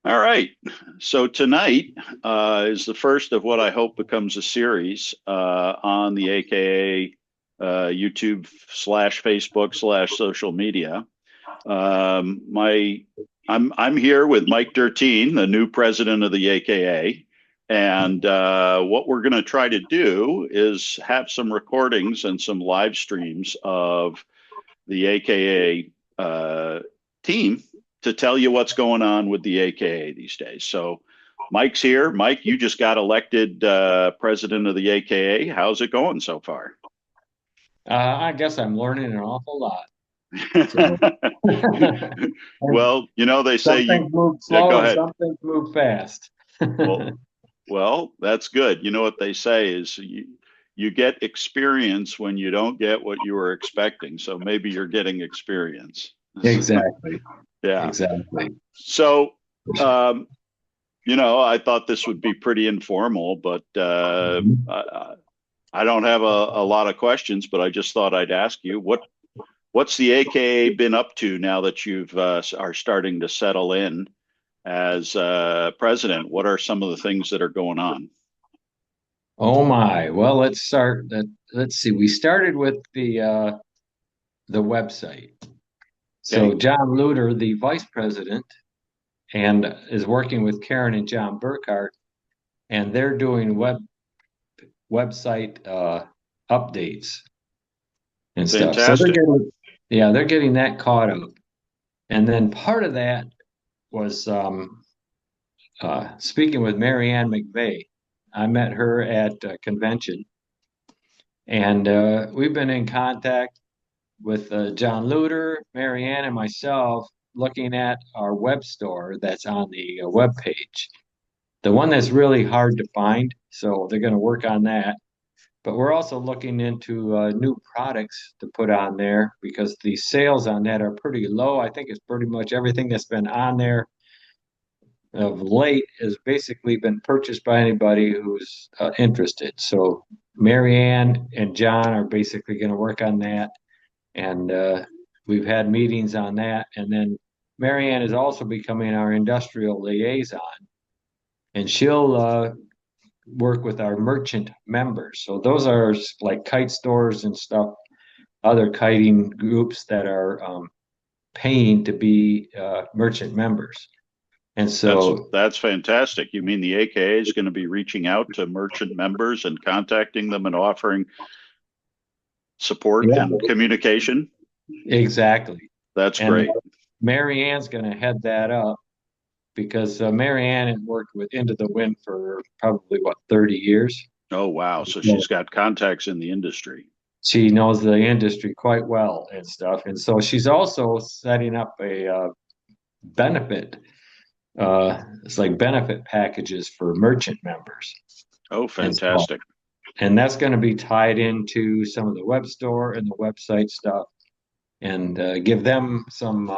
All right. So tonight is the first of what I hope becomes a series on the AKA YouTube slash Facebook slash social media. My I'm here with Mike Dertien, the new president of the AKA, and what we're going to try to do is have some recordings and some live streams of the AKA team to tell you what's going on with the AKA these days. So, Mike's here. Mike, you just got elected president of the AKA. How's it going so far? I guess I'm learning an awful lot. So Well, they say some things move yeah, slow go and ahead. some things move fast. Well, well, that's good. You know what they say is you get experience when you don't get what you were expecting. So maybe you're getting experience. Exactly. Yeah. Exactly. So, um, I thought this would be pretty informal, but Mhm. I don't have a lot of questions, but I just thought I'd ask you what's the AKA been up to now that you've are starting to settle in as president? What are some of the things that are going on? Oh my. Well, let's start that. Let's see. We started with the website. So Okay, John Luter, the vice president, and is working with Karen and John Burkhart, and they're doing website updates and stuff. So they're fantastic. getting, yeah, they're getting that caught up. And then part of that was speaking with Marianne McVeigh. I met her at a convention, and we've been in contact with John Luter, Marianne, and myself, looking at our web store that's on the web page. The one that's really hard to find, so they're going to work on that. But we're also looking into new products to put on there because the sales on that are pretty low. I think it's pretty much everything that's been on there of late has basically been purchased by anybody who's interested. So Marianne and John are basically going to work on that, and we've had meetings on that. And then Marianne is also becoming our industrial liaison, and she'll work with our merchant members. So those are like kite stores and stuff, other kiting groups that are paying to be merchant members. And so That's fantastic. You mean the AKA is going to be reaching out to merchant members and contacting them and offering support yeah, and communication? exactly. That's And great. Mary Ann's going to head that up because Mary Ann had worked with Into the Wind for probably what 30 years. Oh, wow. So So she's got contacts in the industry. she knows the industry quite well and stuff. And so she's also setting up a benefit. It's like benefit packages for merchant members. Oh, And so, fantastic. and that's going to be tied into some of the web store and the website stuff and give them some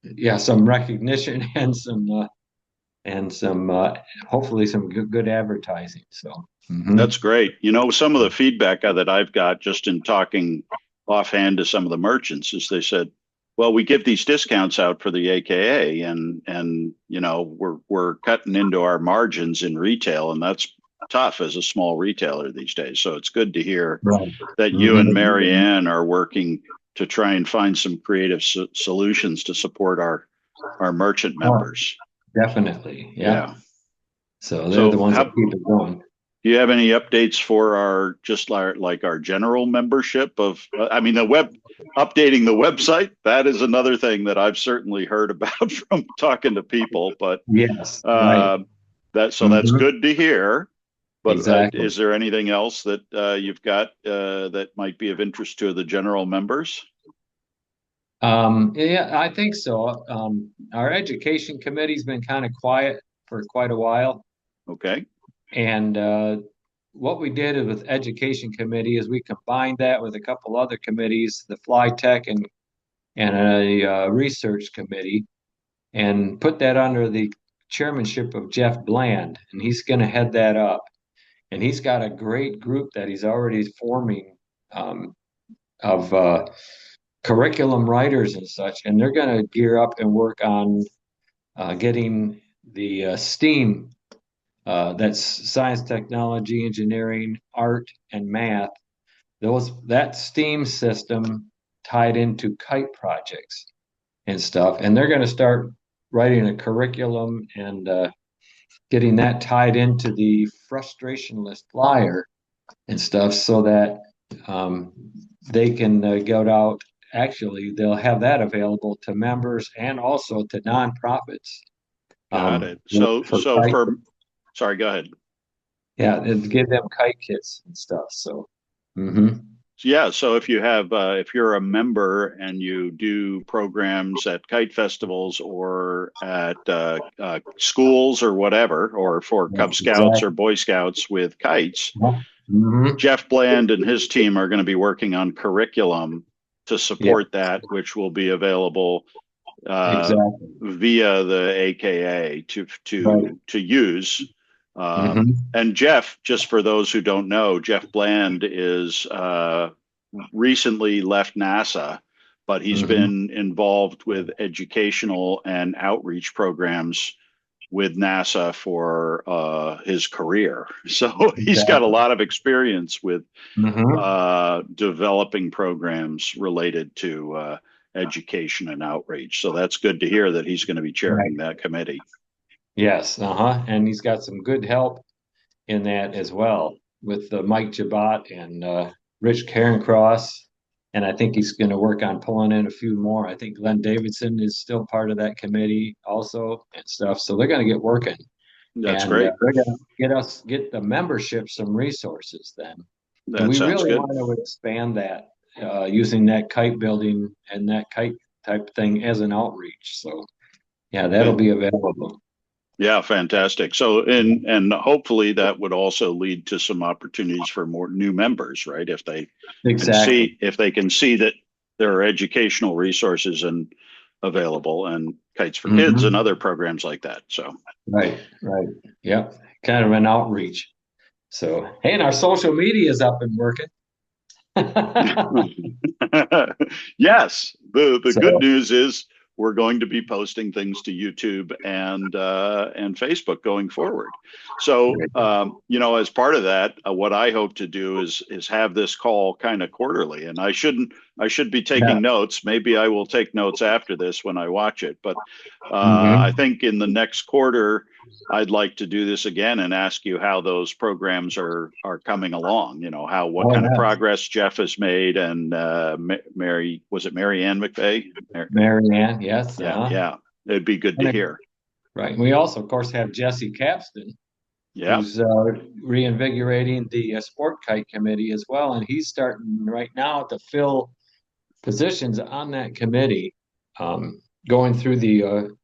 yeah, some recognition and some hopefully some good advertising. So That's great. Some of the feedback that I've got just in talking offhand to some of the merchants is they said, "Well, we give these discounts out for the AKA, and we're cutting into our margins in retail, and that's tough as a small retailer these days. So it's good to hear right. that you and Mhm. Marianne are working to try and find some creative solutions to support our merchant Oh, members." definitely. Yeah. Yeah. So they're the So ones that how keep it going. Do you have any updates for our just like our general membership of I mean the web updating the website? That is another thing that I've certainly heard about from talking to people, but Yes, right. uh, that's Hmm. good to hear. But Exactly. is there anything else that you've got that might be of interest to the general members? Yeah, I think so. Our education committee's been kind of quiet for quite a while. Okay, And what we did with education committee is we combined that with a couple other committees, the Fly Tech and a research committee, and put that under the chairmanship of Jeff Bland, and he's going to head that up. And he's got a great group that he's already forming um, of curriculum writers and such, and they're going to gear up and work on getting the STEAM, that's science, technology, engineering, art, and math. That STEAM system tied into kite projects and stuff, and they're going to start writing a curriculum and getting that tied into the frustrationless flyer and stuff, so that um, they can go out. Actually, they'll have that available to members and also to nonprofits, Got it. for kite. Sorry, go ahead. Yeah, and give them kite kits and stuff. So, hmm Yeah, so if you're a member and you do programs at kite festivals or at schools or whatever, or for yeah, Cub Scouts or exactly. Boy Scouts with kites, Hmm. Jeff Bland and his team are going to be working on curriculum to Yeah, support that, which will be available uh, exactly. via the AKA Right. to use. Hmm. And Jeff, just for those who don't know, Jeff Bland is recently left NASA, but he's Hmm. been involved with educational and outreach programs with NASA for his career. So he's got a Exactly. lot of experience with Hmm. developing programs related to education and outreach. So that's good to hear that he's going to be chairing Right. that committee. Yes. Uh-huh. And he's got some good help in that as well with Mike Jabot and Rich Carencross. And I think he's going to work on pulling in a few more. I think Glenn Davidson is still part of that committee also and stuff. So they're going to get working, That's and great. they're going to get the membership some resources then. And That we sounds really good. want to expand that using that kite building and that kite type thing as an outreach. So yeah, that'll Fan- be available. Yeah, fantastic. So, and hopefully that would also lead to some opportunities for more new members, right? Exactly. If they can see that there are educational resources and available and Kites for Kids and Hmm. other programs like that. So, Right, right. Yep. Kind of an outreach. So, hey, and our social media is up and working. yes, the good So, news is we're going to be posting things to YouTube and Facebook going forward. So, as part of that, what I hope to do is have this call kind of quarterly, and I should be yeah. taking notes. Maybe I will take notes after this when I watch it, but I Hmm. think in the next quarter. I'd like to do this again and ask you how those programs are coming along. How what Oh, kind of yeah. progress Jeff has made, and Mary, was it Mary Ann McVeigh? Mary Ann, yes. Yeah, Uh-huh. yeah, it'd be good to hear. Right. We also, of course, have Jesse Capston, Yeah, who's reinvigorating the sport kite committee as well. And he's starting right now to fill positions on that committee, going through the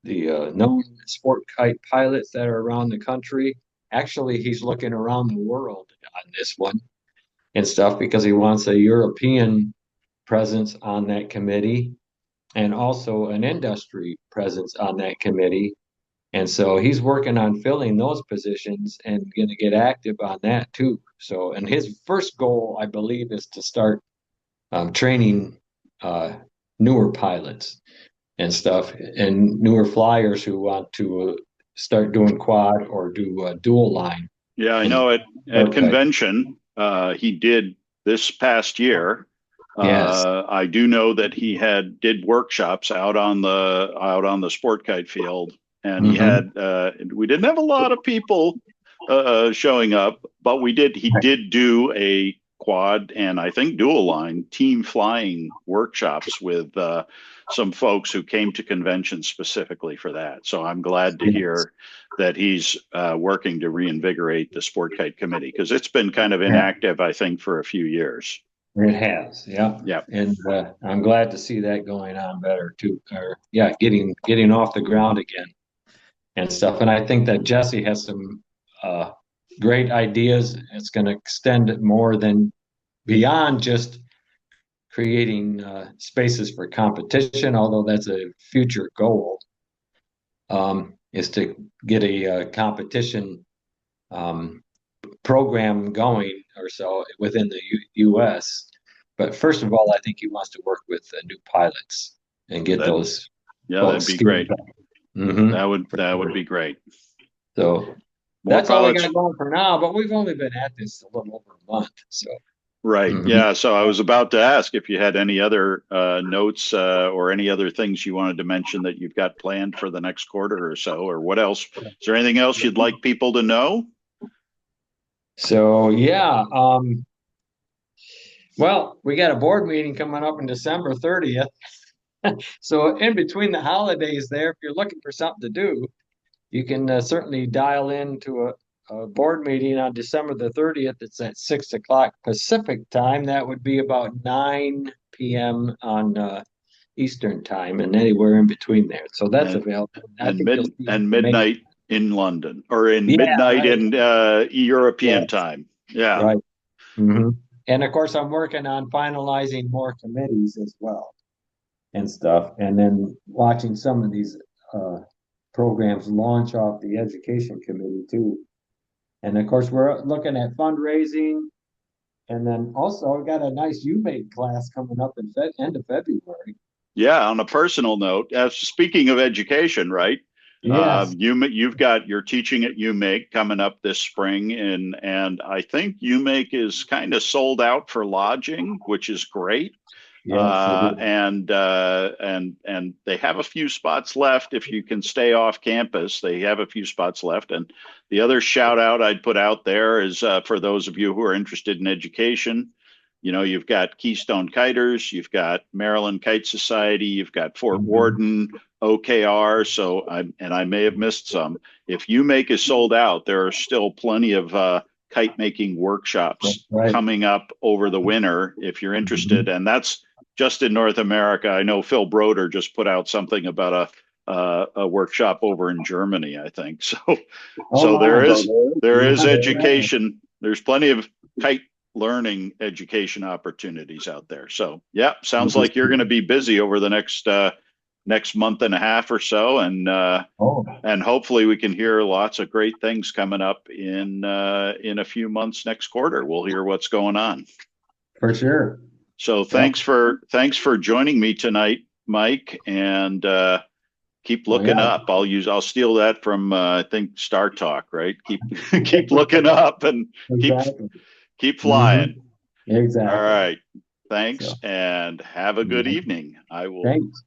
known sport kite pilots that are around the country. Actually, he's looking around the world on this one and stuff because he wants a European presence on that committee and also an industry presence on that committee. And so he's working on filling those positions and going to get active on that too. So, and his first goal, I believe, is to start training uh, newer pilots and stuff and newer flyers who want to start doing quad or do dual line yeah, I in know at short kite. convention he did this past year. Yes. I do know that he had did workshops out on the sport kite field, and Hmm. we didn't have a lot of people showing up, but he did do a quad and I think dual line team flying workshops with some folks who came to convention specifically for that. So I'm glad to Yes. hear that he's working to reinvigorate the sport kite committee because it's been kind of Yeah, inactive, I think, for a few years. it has. Yeah. Yeah. And I'm glad to see that going on better too. Or yeah, getting off the ground again and stuff. And I think that Jesse has some uh, great ideas. It's going to extend it more than beyond just creating spaces for competition, although that's a future goal, is to get a competition um, program going or so within the U.S. But first of all, I think he wants to work with new pilots and get That those yeah, that'd folks be skilled great. up. Hmm. That would be great. So More that's all we pilots. got going for now, but we've only been at this a little over a month. So, Right. mhm. Yeah. So I was about to ask if you had any other notes or any other things you wanted to mention that you've got planned for the next quarter or so, or what else? Is there anything else you'd like people to know? So yeah, well, we got a board meeting coming up on December 30th. So in between the holidays there, if you're looking for something to do, you can certainly dial into a board meeting on December the 30th. It's at 6 o'clock Pacific time. That would be about 9 p.m. on Eastern time and anywhere in between there. So that's And available. I think you'll see information. midnight in London or in Yeah, midnight right. in European Yes, time. Yeah. right. Hmm. And of course, I'm working on finalizing more committees as well and stuff, and then watching some of these uh, programs launch off the education committee too. And of course, we're looking at fundraising, and then also we got a nice UMake class coming up in end of February. Yeah, on a personal note, speaking of education, right? Yes, You've got your teaching at UMake coming up this spring, and I think UMake is kind of sold out for lodging, which is great. yes, it is. And they have a few spots left if you can stay off campus. They have a few spots left. And the other shout out I'd put out there is for those of you who are interested in education. You've got Keystone Kiters, you've got Maryland Kite Society, you've got Fort Mhm. Worden, OKR. I may have missed some. If UMake is sold out, there are still plenty of kite making workshops Right. coming up over the winter if you're interested. Mhm. And that's just in North America. I know Phil Broder just put out something about a workshop over in Germany, I think. So Oh there my. is Yeah. education. There's plenty of kite learning education opportunities out there. So yeah, sounds like you're going to be busy over the next month and a half or so, Oh, and hopefully we can hear lots of great things coming up in a few months next quarter. We'll hear what's going on. for sure. So Yep. thanks for joining me tonight, Mike, and keep Well, looking yeah, up. I'll steal that from I think Star Talk, right? Keep looking up and keep exactly. keep Hmm. flying. All Exactly. right. Thanks So, and have a good yeah. evening. I will Thanks.